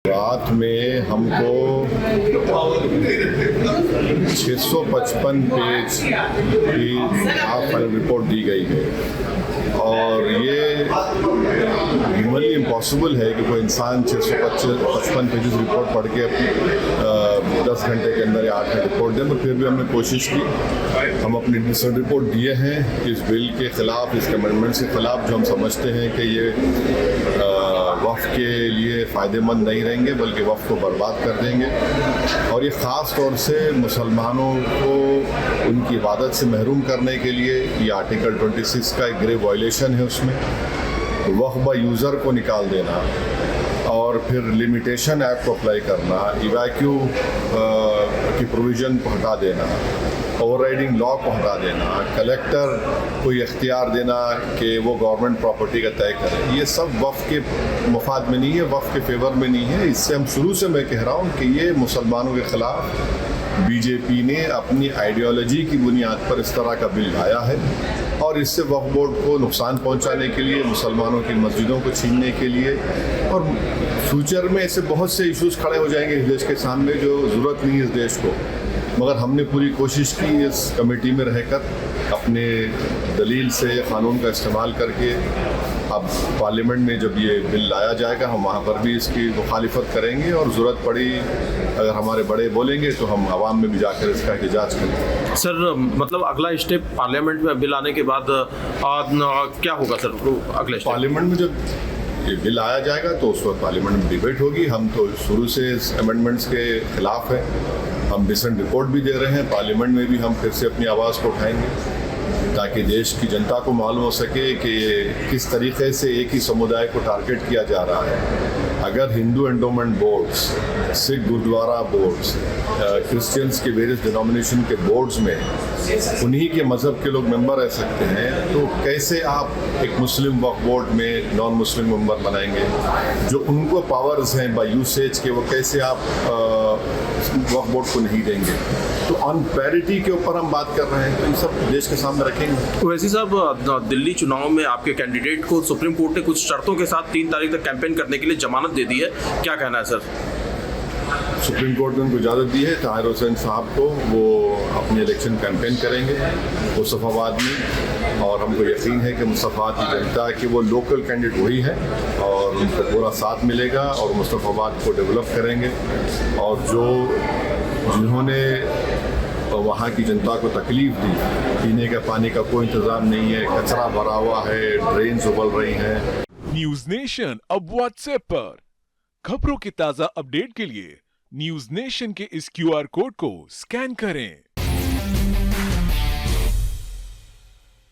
रात में हमको 655 पेज की फाइनल रिपोर्ट दी गई है और ये ह्यूमनली इम्पॉसिबल है कि कोई इंसान 655 पेजेस रिपोर्ट पढ़ के 10 घंटे के अंदर या 8 घंटे रिपोर्ट दें। तो फिर भी हमने कोशिश की, हम अपनी डिसर्ट रिपोर्ट दिए हैं इस बिल के ख़िलाफ़, इस अमेंडमेंट के ख़िलाफ़ जो हम समझते हैं कि ये वफ़ के लिए फ़ायदेमंद नहीं रहेंगे बल्कि वफ़ को बर्बाद कर देंगे। और ये ख़ास तौर से मुसलमानों को उनकी इबादत से महरूम करने के लिए ये आर्टिकल 26 का एक ग्रेव वायलेशन है। उसमें वफ़ बाय यूज़र को निकाल देना और फिर लिमिटेशन एक्ट को अप्लाई करना, इवैक्यू की प्रोविज़न को हटा देना, ओवरराइडिंग लॉ को हटा देना, कलेक्टर को ये इख्तियार देना कि वो गवर्नमेंट प्रॉपर्टी का तय करे, ये सब वफ़ के मफाद में नहीं है, वफ़ के फेवर में नहीं है। इससे हम शुरू से मैं कह रहा हूँ कि ये मुसलमानों के ख़िलाफ़ बीजेपी ने अपनी आइडियोलॉजी की बुनियाद पर इस तरह का बिल लाया है और इससे वक्फ बोर्ड को नुकसान पहुंचाने के लिए, मुसलमानों की मस्जिदों को छीनने के लिए, और फ्यूचर में ऐसे बहुत से इश्यूज़ खड़े हो जाएंगे इस देश के सामने जो ज़रूरत नहीं है इस देश को। मगर हमने पूरी कोशिश की इस कमेटी में रहकर अपने दलील से क़ानून का इस्तेमाल करके, अब पार्लियामेंट में जब ये बिल लाया जाएगा हम वहाँ पर भी इसकी मुखालिफत करेंगे और ज़रूरत पड़ी अगर हमारे बड़े बोलेंगे तो हम आवाम में भी जाकर इसका एहतजाज करेंगे। सर, मतलब अगला स्टेप पार्लियामेंट में बिल आने के बाद क्या होगा सर? अगले स्टेप पार्लियामेंट में जब ये बिल आया जाएगा तो उस वक्त पार्लियामेंट में डिबेट होगी। हम तो शुरू से इस अमेंडमेंट्स के ख़िलाफ़ हैं, हम डिसेंट रिपोर्ट भी दे रहे हैं, पार्लियामेंट में भी हम फिर से अपनी आवाज़ को उठाएंगे ताकि देश की जनता को मालूम हो सके कि किस तरीके से एक ही समुदाय को टारगेट किया जा रहा है। अगर Hindu endowment boards, Sikh gurdwara boards, Christians के वेरियस डिनोमिनेशन के बोर्ड्स में उन्हीं के मज़हब के लोग मेंबर रह सकते हैं, तो कैसे आप एक मुस्लिम वक्फ बोर्ड में नॉन मुस्लिम मेंबर बनाएंगे? जो उनको पावर्स हैं बाय यूसेज के, वो कैसे आप वक्फ बोर्ड को नहीं देंगे? तो ऑन पैरिटी के ऊपर हम बात कर रहे हैं, तो ये सब देश के सामने रखेंगे। वैसे साहब, दिल्ली चुनाव में आपके कैंडिडेट को सुप्रीम कोर्ट ने कुछ शर्तों के साथ 3 तारीख तक कैंपेन करने के लिए जमानत दे दी है, क्या कहना है सर? सुप्रीम कोर्ट ने उनको इजाज़त दी है ताहिर हुसैन साहब को, वो अपनी इलेक्शन कैंपेन करेंगे मुस्तफ़ाबाद में, और हमको यकीन है कि मुस्तफ़ाबाद की जनता कि वो लोकल कैंडिडेट वही है और उनको पूरा साथ मिलेगा और मुस्तफ़ाबाद को डेवलप करेंगे। और जिन्होंने वहाँ की जनता को तकलीफ़ दी, पीने का पानी का कोई इंतज़ाम नहीं है, कचरा भरा हुआ है, ड्रेन्स उबल रही हैं। न्यूज़ नेशन अब व्हाट्सएप पर खबरों के ताज़ा अपडेट के लिए न्यूज़ नेशन के इस QR कोड को स्कैन करें।